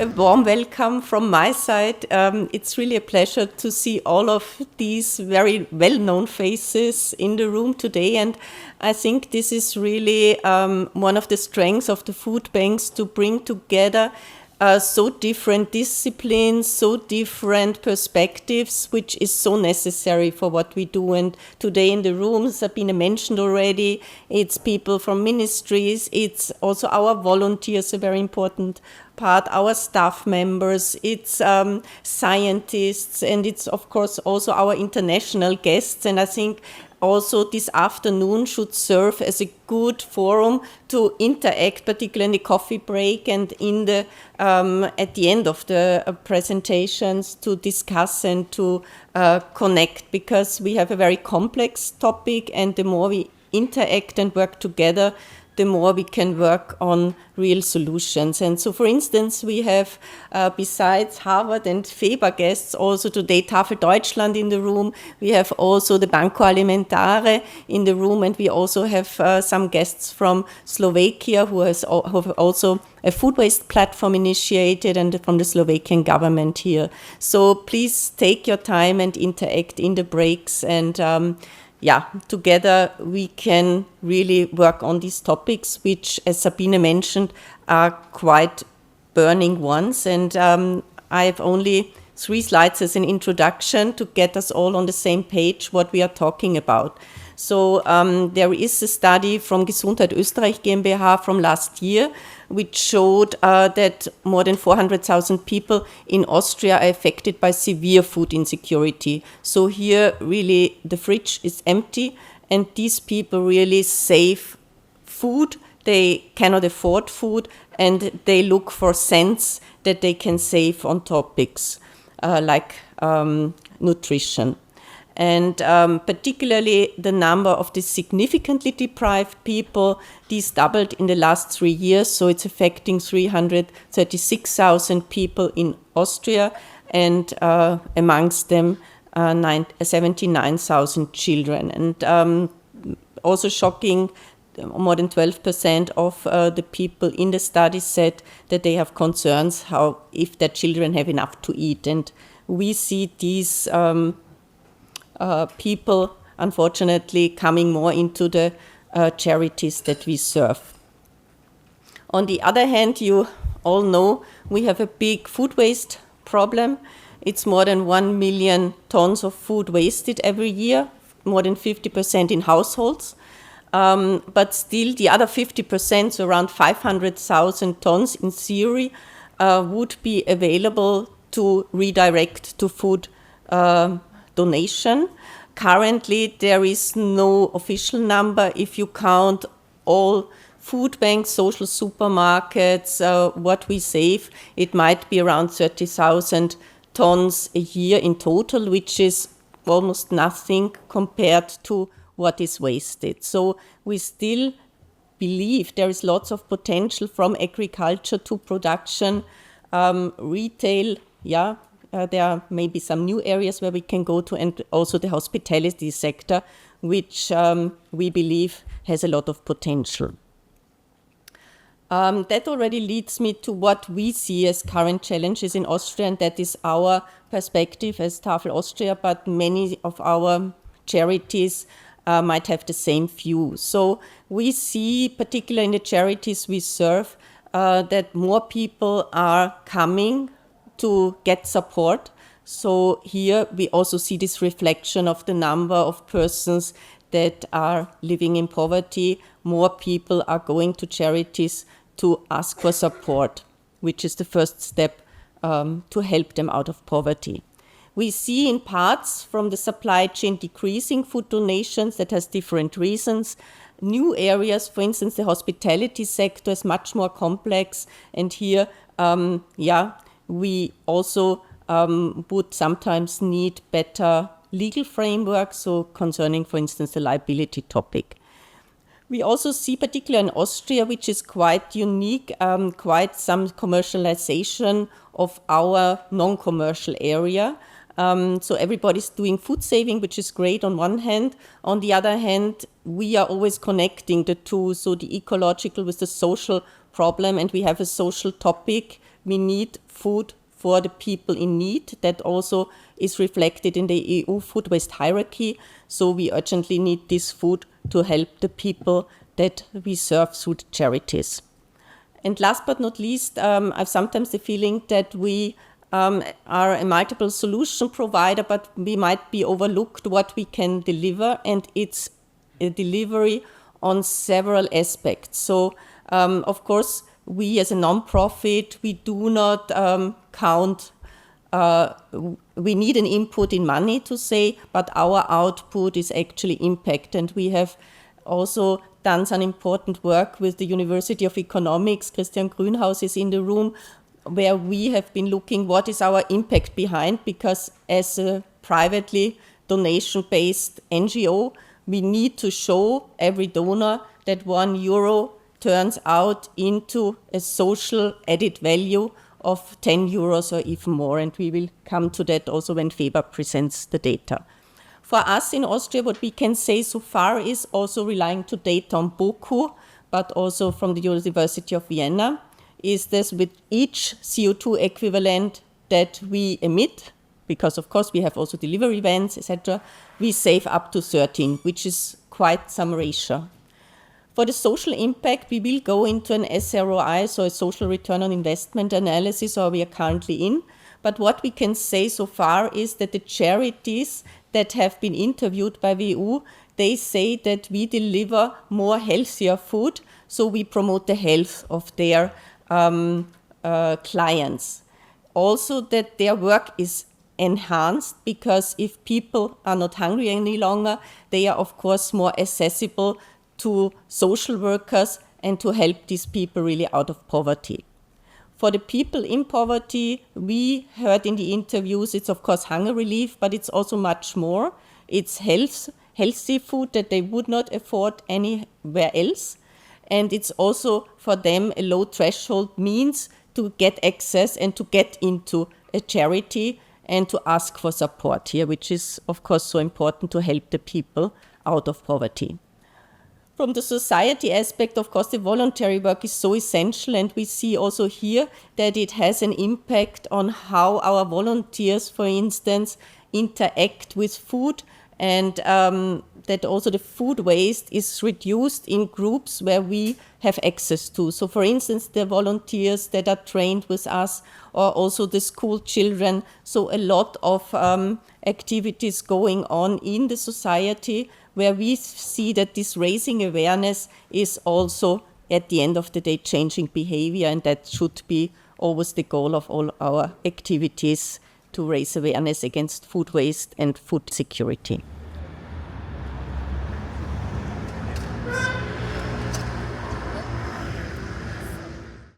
a warm welcome from my side. It's really a pleasure to see all of these very well-known faces in the room today, and I think this is really one of the strengths of the food banks, to bring together so different disciplines, so different perspectives, which is so necessary for what we do. And today in the room, Sabine mentioned already, it's people from ministries, it's also our volunteers, a very important part, our staff members, it's scientists, and it's of course also our international guests. And I think also this afternoon should serve as a good forum to interact, particularly in the coffee break and in the at the end of the presentations, to discuss and to connect, because we have a very complex topic, and the more we interact and work together, the more we can work on real solutions. And so, for instance, we have, besides Harvard and FEBA guests, also today Tafel Deutschland in the room. We have also the Banco Alimentare in the room, and we also have some guests from Slovakia who have also a food waste platform initiated, and from the Slovakian government here. So please take your time and interact in the breaks, and together we can really work on these topics, which, as Sabine mentioned, are quite burning ones. And I have only 3 slides as an introduction to get us all on the same page what we are talking about. So there is a study from Tafel Österreich GmbH from last year, which showed that more than 400,000 people in Austria are affected by severe food insecurity. So here really the fridge is empty, and these people really save food. They cannot afford food, and they look for cents that they can save on topics like nutrition. And particularly the number of the significantly deprived people, these doubled in the last 3 years. So it's affecting 336,000 people in Austria, and amongst them 79,000 children. And also shocking, more than 12% of the people in the study said that they have concerns if their children have enough to eat. And we see these people, unfortunately, coming more into the charities that we serve. On the other hand, you all know we have a big food waste problem. It's more than 1 million tons of food wasted every year, more than 50% in households. But still, the other 50%, so around 500,000 tons in theory, would be available to redirect to food donation. Currently, there is no official number. If you count all food banks, social supermarkets, what we save, it might be around 30,000 tons a year in total, which is almost nothing compared to what is wasted. So we still believe there is lots of potential from agriculture to production, retail, there are maybe some new areas where we can go to, and also the hospitality sector, which we believe has a lot of potential. That already leads me to what we see as current challenges in Austria, and that is our perspective as Tafel Austria, but many of our charities might have the same view. So we see, particularly in the charities we serve, that more people are coming to get support. So here we also see this reflection of the number of persons that are living in poverty. More people are going to charities to ask for support, which is the first step to help them out of poverty. We see in parts from the supply chain decreasing food donations. That has different reasons. New areas, for instance, the hospitality sector is much more complex, and here, we also would sometimes need better legal framework, so concerning, for instance, the liability topic. We also see, particularly in Austria, which is quite unique, quite some commercialization of our non-commercial area. So everybody's doing food saving, which is great on one hand. On the other hand, we are always connecting the two, so the ecological with the social problem, and we have a social topic we need food for the people in need. That also is reflected in the EU food waste hierarchy. So we urgently need this food to help the people that we serve through the charities. And last but not least, I've sometimes the feeling that we are a multiple solution provider, but we might be overlooked what we can deliver, and it's a delivery on several aspects. So, of course, we as a non-profit, we do not count, we need an input in money to say, but our output is actually impact. And we have also done some important work with the University of Economics. Christian Grünhaus is in the room, where we have been looking what is our impact behind, because as a privately donation-based NGO, we need to show every donor that €1 turns out into a social added value of €10 or even more. And we will come to that also when FEBA presents the data. For us in Austria, what we can say so far is also relying to data on BOKU, but also from the University of Vienna, is this with each CO2 equivalent that we emit, because of course we have also delivery vans, etc., we save up to 13, which is quite some ratio. For the social impact, we will go into an SROI, so a social return on investment analysis, or we are currently in. But what we can say so far is that the charities that have been interviewed by WU, they say that we deliver more healthier food, so we promote the health of their clients. Also that their work is enhanced, because if people are not hungry any longer, they are of course more accessible to social workers and to help these people really out of poverty. For the people in poverty, we heard in the interviews, it's of course hunger relief, but it's also much more. It's healthy food that they would not afford anywhere else. And it's also for them a low threshold means to get access and to get into a charity and to ask for support here, which is of course so important to help the people out of poverty. From the society aspect, of course, the voluntary work is so essential, and we see also here that it has an impact on how our volunteers, for instance, interact with food, and that also the food waste is reduced in groups where we have access to. So, for instance, the volunteers that are trained with us, or also the school children. So a lot of activities going on in the society, where we see that this raising awareness is also, at the end of the day, changing behavior, and that should be always the goal of all our activities, to raise awareness against food waste and food security.